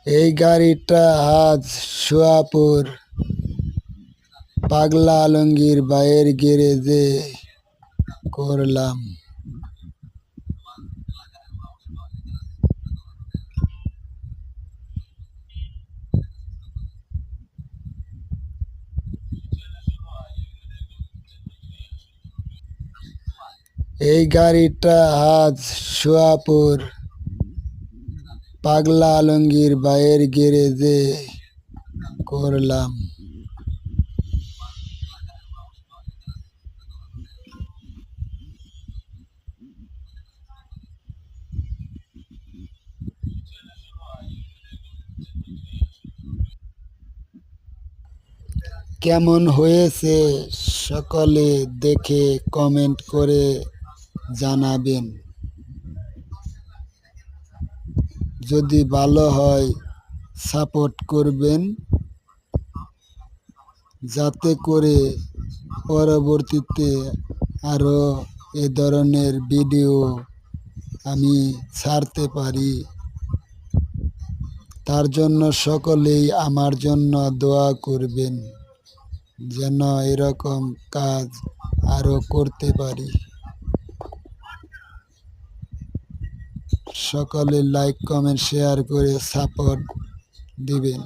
এই গাড়িটা আজ সোয়াপুর পাগলা আলমগীর ভাইয়ের গ্যারেজে করলাম। এই গাড়িটা আজ সোয়াপুর পাগলা আলমগীর ভাইয়ের গ্যারেজে করলাম। কেমন হয়েছে সকলে দেখে কমেন্ট করে জানাবেন। যদি ভালো হয় সাপোর্ট করবেন, যাতে করে পরবর্তীতে আরও এ ধরনের ভিডিও আমি ছাড়তে পারি। তার জন্য সকলেই আমার জন্য দোয়া করবেন, যেন এরকম কাজ আরও করতে পারি। সকলে লাইক কমেন্ট শেয়ার করে সাপোর্ট দিবেন।